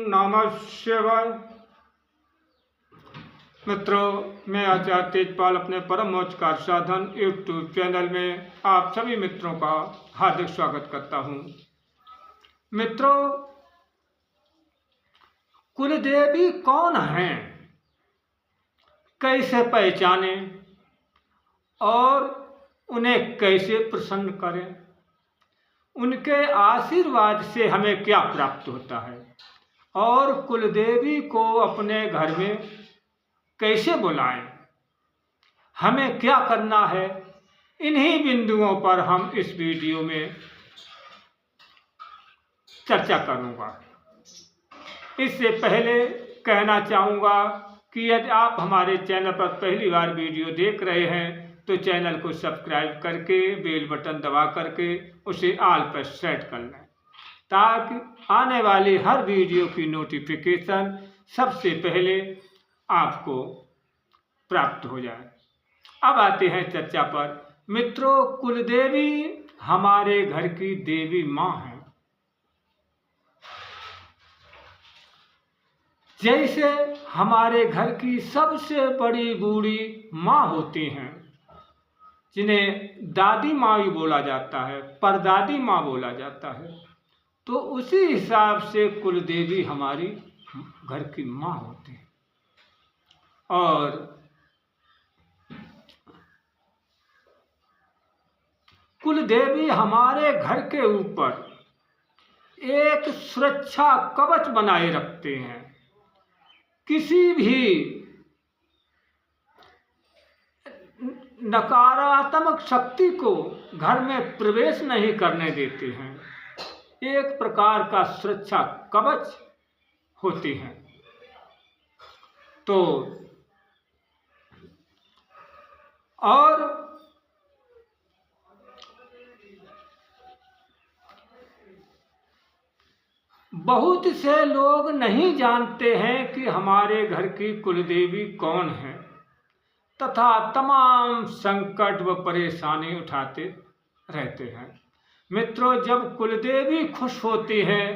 नमः शिवाय। मित्रों, मैं आचार्य तेजपाल अपने परम मोक्ष का साधन यूट्यूब चैनल में आप सभी मित्रों का हार्दिक स्वागत करता हूँ। मित्रों, कुलदेवी कौन हैं, कैसे पहचाने और उन्हें कैसे प्रसन्न करें, उनके आशीर्वाद से हमें क्या प्राप्त होता है और कुलदेवी को अपने घर में कैसे बुलाएं, हमें क्या करना है, इन्हीं बिंदुओं पर हम इस वीडियो में चर्चा करूंगा। इससे पहले कहना चाहूँगा कि यदि आप हमारे चैनल पर पहली बार वीडियो देख रहे हैं तो चैनल को सब्सक्राइब करके बेल बटन दबा करके उसे ऑल पर सेट कर लें, ताकि आने वाली हर वीडियो की नोटिफिकेशन सबसे पहले आपको प्राप्त हो जाए। अब आते हैं चर्चा पर। मित्रों, कुलदेवी हमारे घर की देवी माँ है। जैसे हमारे घर की सबसे बड़ी बूढ़ी माँ होती हैं, जिन्हें दादी माँ भी बोला जाता है, परदादी माँ बोला जाता है, तो उसी हिसाब से कुलदेवी हमारी घर की माँ होती है। और कुलदेवी हमारे घर के ऊपर एक सुरक्षा कवच बनाए रखते हैं। किसी भी नकारात्मक शक्ति को घर में प्रवेश नहीं करने देते हैं। एक प्रकार का सुरक्षा कवच होती हैं। तो और बहुत से लोग नहीं जानते हैं कि हमारे घर की कुलदेवी कौन है, तथा तमाम संकट व परेशानी उठाते रहते हैं। मित्रों, जब कुलदेवी खुश होती है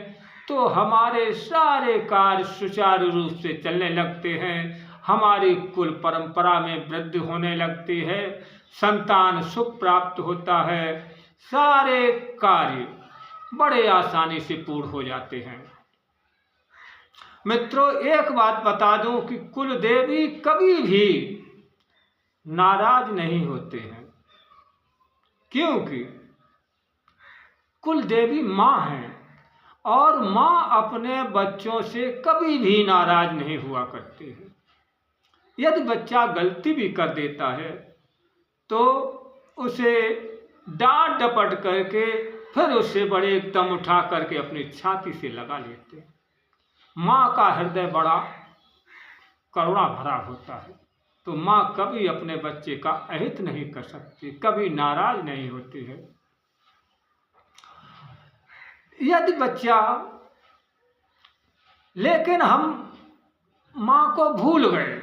तो हमारे सारे कार्य सुचारू रूप से चलने लगते हैं, हमारी कुल परंपरा में वृद्धि होने लगती है, संतान सुख प्राप्त होता है, सारे कार्य बड़े आसानी से पूर्ण हो जाते हैं। मित्रों, एक बात बता दूं कि कुलदेवी कभी भी नाराज नहीं होते हैं, क्योंकि कुलदेवी माँ है और माँ अपने बच्चों से कभी भी नाराज नहीं हुआ करती है। यदि बच्चा गलती भी कर देता है तो उसे डांट डपट करके फिर उससे बड़े एकदम उठा करके अपनी छाती से लगा लेते हैं। माँ का हृदय बड़ा करुणा भरा होता है, तो माँ कभी अपने बच्चे का अहित नहीं कर सकती, कभी नाराज नहीं होती है। यदि बच्चा, लेकिन हम माँ को भूल गए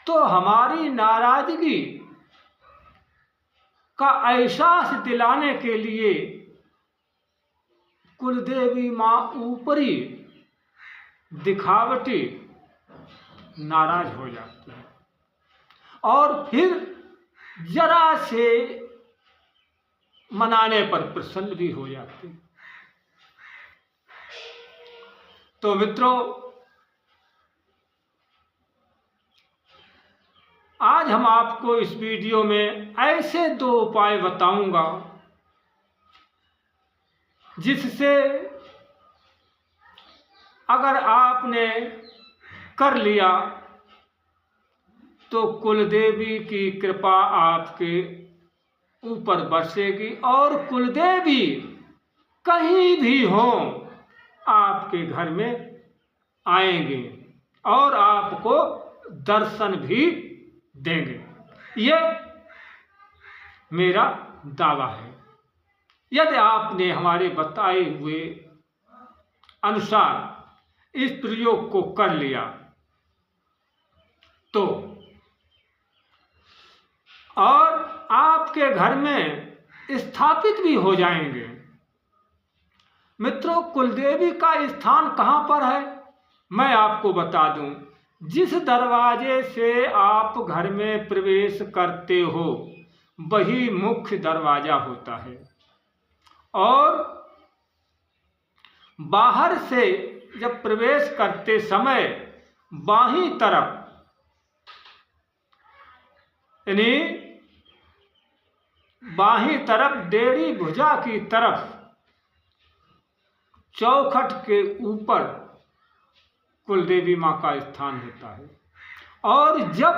तो हमारी नाराजगी का एहसास दिलाने के लिए कुलदेवी माँ ऊपरी दिखावटी नाराज हो जाती है और फिर जरा से मनाने पर प्रसन्न भी हो जाती है। तो मित्रों, आज हम आपको इस वीडियो में ऐसे 2 उपाय बताऊंगा जिससे अगर आपने कर लिया तो कुलदेवी की कृपा आपके ऊपर बरसेगी और कुलदेवी कहीं भी हो आपके घर में आएंगे और आपको दर्शन भी देंगे। ये मेरा दावा है। यदि आपने हमारे बताए हुए अनुसार इस प्रयोग को कर लिया तो और आपके घर में स्थापित भी हो जाएंगे मित्रों, कुलदेवी का स्थान कहाँ पर है मैं आपको बता दूं। जिस दरवाजे से आप घर में प्रवेश करते हो वही मुख्य दरवाजा होता है, और बाहर से जब प्रवेश करते समय बाहीं तरफ, यानी बाहीं तरफ डेढ़ी भुजा की तरफ चौखट के ऊपर कुलदेवी माँ का स्थान होता है। और जब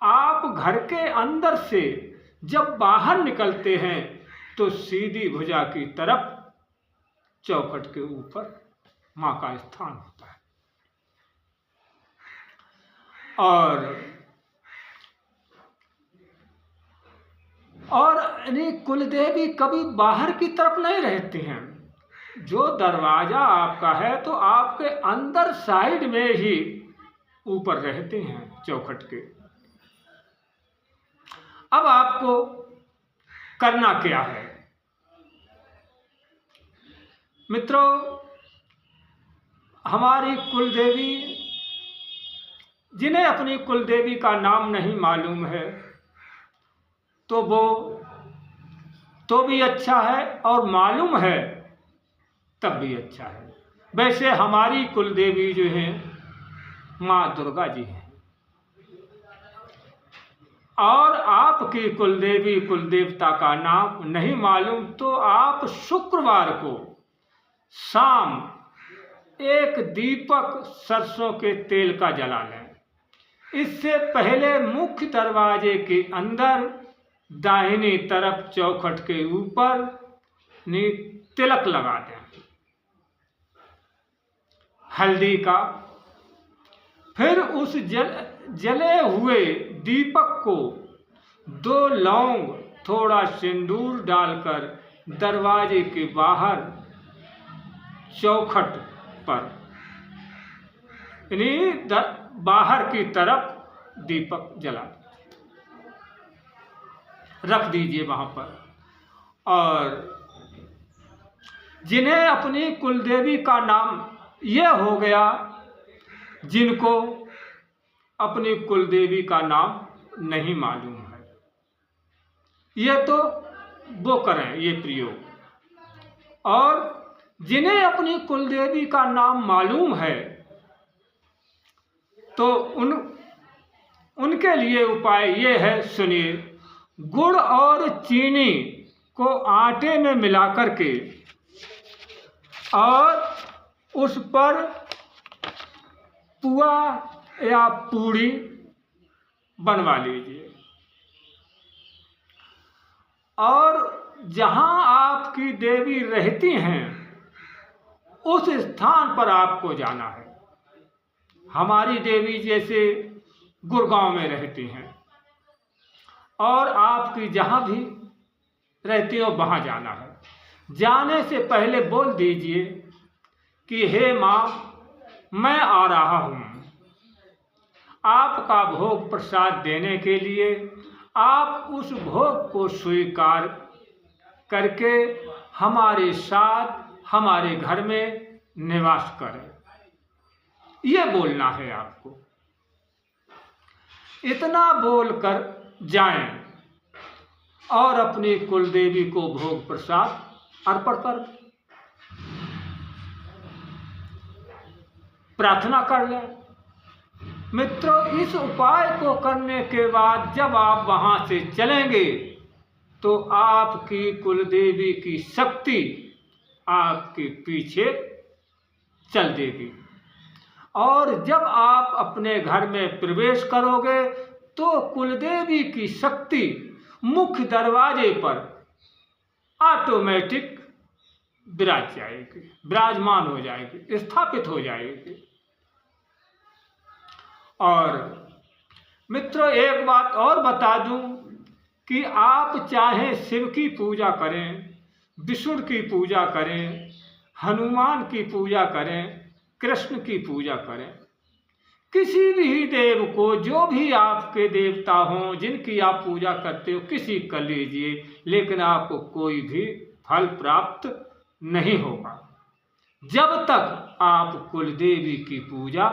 आप घर के अंदर से जब बाहर निकलते हैं तो सीधी भुजा की तरफ चौखट के ऊपर माँ का स्थान होता है। और यानी कुलदेवी कभी बाहर की तरफ नहीं रहती हैं। जो दरवाजा आपका है तो आपके अंदर साइड में ही ऊपर रहते हैं चौखट के। अब आपको करना क्या है मित्रों, हमारी कुलदेवी, जिन्हें अपनी कुलदेवी का नाम नहीं मालूम है तो वो तो भी अच्छा है, और मालूम है तब भी अच्छा है। वैसे हमारी कुलदेवी जो है माँ दुर्गा जी हैं, और आपकी कुलदेवी कुलदेवता का नाम नहीं मालूम तो आप शुक्रवार को शाम एक दीपक सरसों के तेल का जला लें। इससे पहले मुख्य दरवाजे के अंदर दाहिनी तरफ चौखट के ऊपर तिलक लगा दें हल्दी का। फिर उस जले हुए दीपक को 2 लौंग थोड़ा सिंदूर डालकर दरवाजे के बाहर चौखट पर, यानी बाहर की तरफ दीपक जला रख दीजिए वहां पर। और जिन्हें अपनी कुलदेवी का नाम यह हो गया, जिनको अपनी कुलदेवी का नाम नहीं मालूम है, ये तो वो करें ये प्रयोग। और जिन्हें अपनी कुलदेवी का नाम मालूम है तो उनके लिए उपाय ये है, सुनिए। गुड़ और चीनी को आटे में मिलाकर के और उस पर पुआ या पूड़ी बनवा लीजिए, और जहां आपकी देवी रहती हैं उस स्थान पर आपको जाना है। हमारी देवी जैसे गुड़गांव में रहती हैं, और आपकी जहां भी रहती हो वहां जाना है। जाने से पहले बोल दीजिए कि हे माँ, मैं आ रहा हूँ आपका भोग प्रसाद देने के लिए। आप उस भोग को स्वीकार करके हमारे साथ हमारे घर में निवास करें, ये बोलना है आपको। इतना बोलकर जाएं और अपनी कुलदेवी को भोग प्रसाद अर्पण कर प्रार्थना कर लें। मित्रों, इस उपाय को करने के बाद जब आप वहां से चलेंगे तो आपकी कुलदेवी की शक्ति आपके पीछे चल देगी, और जब आप अपने घर में प्रवेश करोगे तो कुलदेवी की शक्ति मुख्य दरवाजे पर ऑटोमेटिक विराजमान हो जाएगी, स्थापित हो जाएगी। और मित्रों, एक बात और बता दूं कि आप चाहे शिव की पूजा करें, विष्णु की पूजा करें, हनुमान की पूजा करें, कृष्ण की पूजा करें, किसी भी देव को, जो भी आपके देवता हों जिनकी आप पूजा करते हो, किसी कर लीजिए, लेकिन आपको कोई भी फल प्राप्त नहीं होगा जब तक आप कुलदेवी की पूजा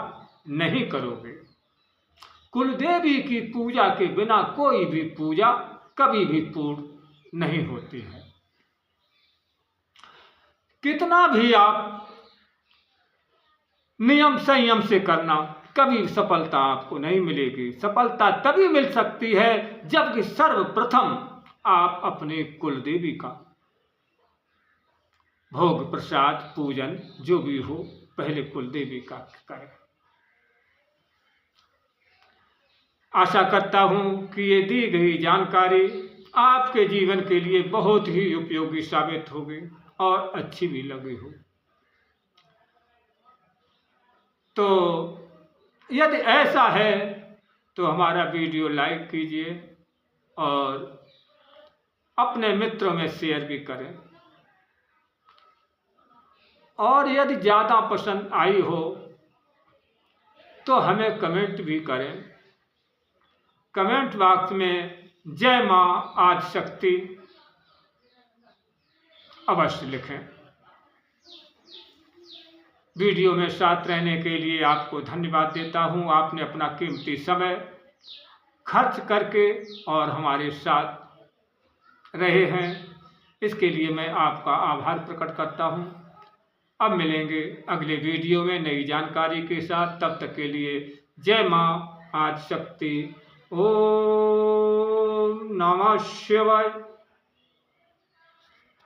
नहीं करोगे। कुलदेवी की पूजा के बिना कोई भी पूजा कभी भी पूर्ण नहीं होती है। कितना भी आप नियम संयम से करना, कभी सफलता आपको नहीं मिलेगी। सफलता तभी मिल सकती है जबकि सर्वप्रथम आप अपने कुलदेवी का भोग प्रसाद पूजन जो भी हो पहले कुलदेवी का करें। आशा करता हूं कि ये दी गई जानकारी आपके जीवन के लिए बहुत ही उपयोगी साबित होगी और अच्छी भी लगी हो। तो यदि ऐसा है तो हमारा वीडियो लाइक कीजिए और अपने मित्रों में शेयर भी करें, और यदि ज़्यादा पसंद आई हो तो हमें कमेंट भी करें। कमेंट बॉक्स में जय मां आदिशक्ति अवश्य लिखें। वीडियो में साथ रहने के लिए आपको धन्यवाद देता हूं। आपने अपना कीमती समय खर्च करके और हमारे साथ रहे हैं, इसके लिए मैं आपका आभार प्रकट करता हूं। अब मिलेंगे अगले वीडियो में नई जानकारी के साथ। तब तक के लिए जय मां आदिशक्ति। ओम नमः शिवाय।